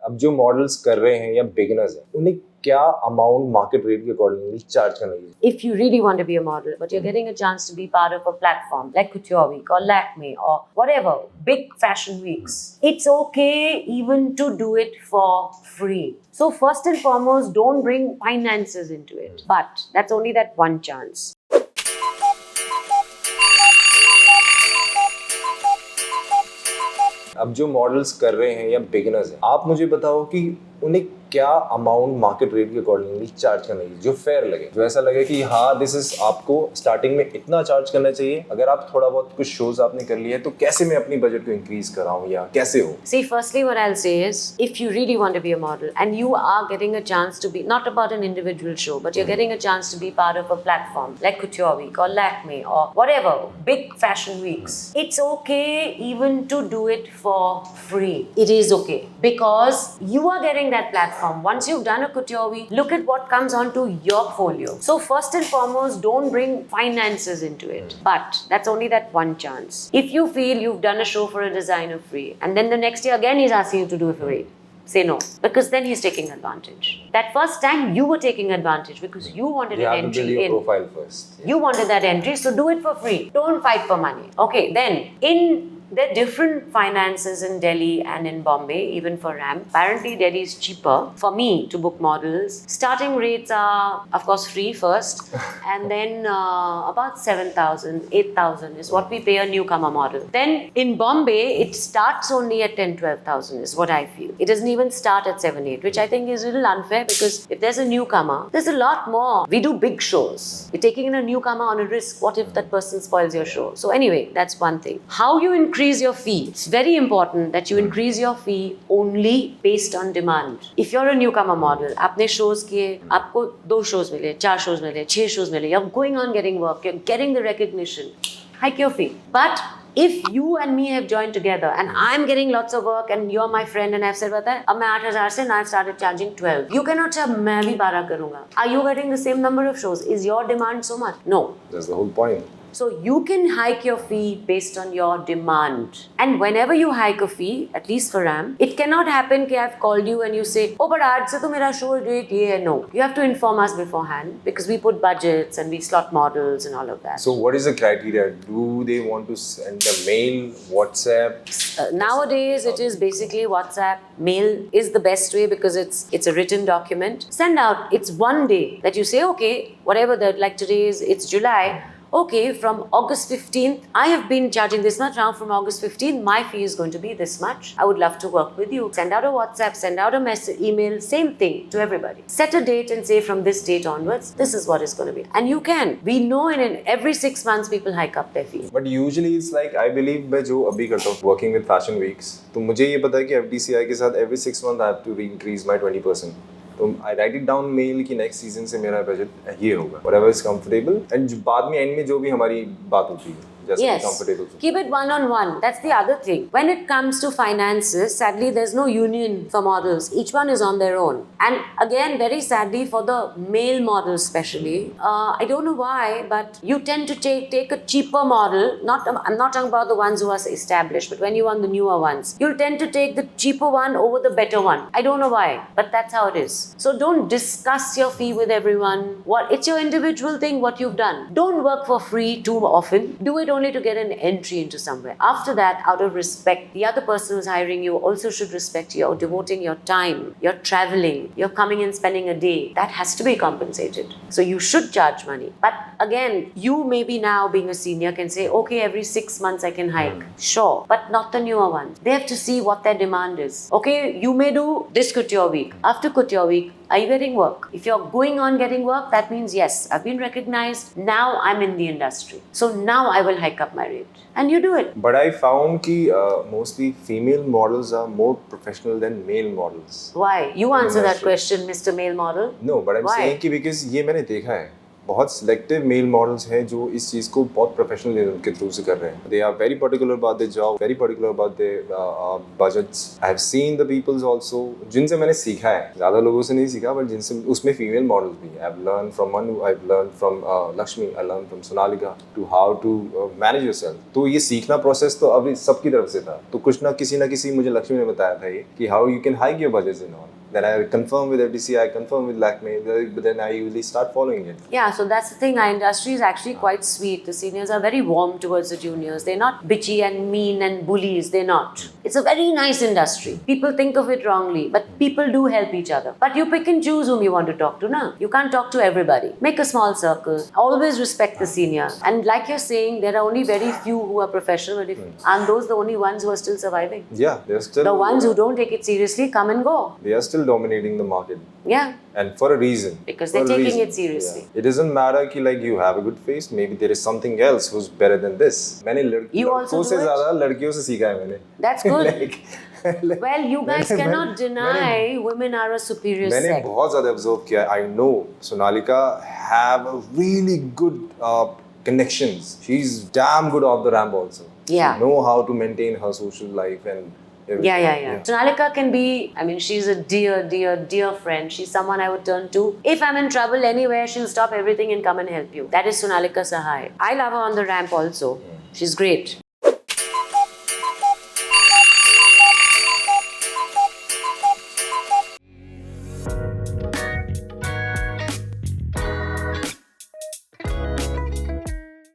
अब जो मॉडल्स कर रहे हैं या बिगिनर्स हैं, उन्हें क्या अमाउंट मार्केट रेट के अकॉर्डिंगली चार्ज करना चाहिए? If you really want to be a model, but you're getting a chance to be part of a platform like Couture Week or Lakme or whatever, big fashion weeks, it's okay even to do it for free. So first and foremost, don't bring finances into it. But that's only that one chance. अब जो models कर रहे हैं या beginners हैं, आप मुझे बताओ कि उन्हें क्या अमाउंट मार्केट रेट के अकॉर्डिंगली चार्ज करना चाहिए जो फेयर लगे, जो ऐसा लगे कि हाँ दिस इज आपको स्टार्टिंग में इतना चार्ज करना चाहिए। अगर आप थोड़ा बहुत कुछ शोज आपने कर लिए तो कैसे मैं अपनी बजट को इंक्रीज कराऊं या कैसे हो? See, firstly, what I'll say is, if you really want to be a model and you are getting a chance to be, not about an individual show, but you're getting a chance to be part of a platform like Couture Week or Lakme or whatever, big fashion weeks, it's okay even to do it for free. It is okay because you are getting that platform. Once you've done a Couture Week, look at what comes onto your folio. So first and foremost, don't bring finances into it. But that's only that one chance. If you feel you've done a show for a designer free and then the next year again he's asking you to do it for free, say no, because then he's taking advantage. That first time you were taking advantage because you wanted You an have to build entry your in. profile first. You wanted that entry, so do it for free. Don't fight for money. Okay, then there are different finances in Delhi and in Bombay, even for ramp. Apparently, Delhi is cheaper for me to book models. Starting rates are, of course, free first, and then about 7,000, 8,000 is what we pay a newcomer model. Then in Bombay, it starts only at 10, 12,000 is what I feel. It doesn't even start at 7, 8, which I think is a little unfair because if there's a newcomer, there's a lot more. We do big shows. You're taking in a newcomer on a risk. What if that person spoils your show? So anyway, that's one thing. How you increase your fee? It's very important that you increase your fee only based on demand. If you're a newcomer model, आपने shows किए, आपको 2 shows मिले, 4 shows मिले, 6 shows मिले, you're going on getting work, you're getting the recognition, hike your fee. But if you and me have joined together and I'm getting lots of work and you're my friend and I've said पता है अब मैं 8,000 से now I've started charging 12, you cannot say मैं भी 12 करूँगा. Are you getting the same number of shows? Is your demand so much? No. That's the whole point. So you can hike your fee based on your demand. And whenever you hike a fee, at least for RAM, it cannot happen कि I've called you and you say, oh but आज से तो मेरा show rate ये है. No. You have to inform us beforehand because we put budgets and we slot models and all of that. So what is the criteria? Do they want to send a mail, WhatsApp? Nowadays it is basically WhatsApp. Mail is the best way because it's a written document. Send out. It's one day that you say, okay, whatever that, like today is, it's July. Okay, from August 15th, I have been charging this much. Now from August 15th, my fee is going to be this much. I would love to work with you. Send out a WhatsApp, send out a message, email, same thing to everybody. Set a date and say from this date onwards, this is what it's going to be. And you can. We know in every 6 months people hike up their fee. But usually it's like, I believe मैं जो अभी करता हूँ working with fashion weeks, तो मुझे ये पता है कि FDCI के साथ every 6 months I have to increase my 20%. तो आई राइट इट डाउन मेल कि नेक्स्ट सीजन से मेरा बजट ये होगा, व्हाटएवर इज कंफर्टेबल, एंड बाद में एंड में जो भी हमारी बात होती है Yes, keep it one-on-one. That's the other thing. When it comes to finances, sadly, there's no union for models. Each one is on their own. And again, very sadly, for the male models especially, I don't know why, but you tend to take a cheaper model. I'm not talking about the ones who are established, but when you want the newer ones, you'll tend to take the cheaper one over the better one. I don't know why, but that's how it is. So don't discuss your fee with everyone. It's your individual thing, what you've done. Don't work for free too often. Do it only to get an entry into somewhere. After that, out of respect, the other person who's hiring you also should respect you. You're devoting your time, you're traveling, you're coming and spending a day. That has to be compensated. So you should charge money. But again, you maybe now being a senior can say, okay, every 6 months I can hike. Sure, but not the newer ones. They have to see what their demand is. Okay, you may do this Couture Week. After Couture Week, are you getting work? If you're going on getting work, that means yes, I've been recognized. Now I'm in the industry. So now I will hike up my rate. And you do it. But I found कि mostly female models are more professional than male models. Why? You answer that question, Mr. Male Model. No, but I'm Why? saying कि because ये मैंने देखा है बहुत selective mail models हैं जो इस चीज़ को बहुत प्रोफेशनल के थ्रू से कर रहे हैं. They are very particular about their job, very particular about their budgets. I have seen the peoples also जिनसे मैंने सीखा है, ज़्यादा लोगों से नहीं सीखा, बट जिनसे उसमें फीमेल मॉडल्स भी हैं. I have learn from Manu, I have learn from Lakshmi, I learn from Sonalika to how to manage yourself. तो ये सीखना प्रोसेस तो अभी सबकी तरफ से था. तो कुछ ना किसी मुझे लक्ष्मी ने बताया था ये कि how you can hike your budgets in all. Then I confirm with FDC, I confirm with Lakme, but then I usually start following it. Yeah, so that's the thing. Our industry is actually quite sweet. The seniors are very warm towards the juniors. They're not bitchy and mean and bullies. They're not. It's a very nice industry. People think of it wrongly, but people do help each other. But you pick and choose whom you want to talk to, na? You can't talk to everybody. Make a small circle. Always respect the senior. And like you're saying, there are only very few who are professional, but aren't those the only ones who are still surviving? Yeah, they're still... The ones who don't take it seriously come and go. They are still dominating the market. Yeah. And for a reason. Because For they're a taking reason. it seriously. Yeah. It doesn't matter कि like you have a good face, maybe there is something else who's better than this. मैंने You also लड़कों do से it? ज़्यादा लड़कियों से सीखा है मैंने. That's good. like, Well, you guys cannot deny women are a superior मैंने sex. बहुत ज़्यादा observe किया है. I know Sonalika have a really good connections. She's damn good off the ramp also. Yeah. She know how to maintain her social life and everything. Yeah. Sonalika can be, I mean, she's a dear friend. She's someone I would turn to. If I'm in trouble anywhere, she'll stop everything and come and help you. That is Sonalika Sahai. I love her on the ramp also. She's great.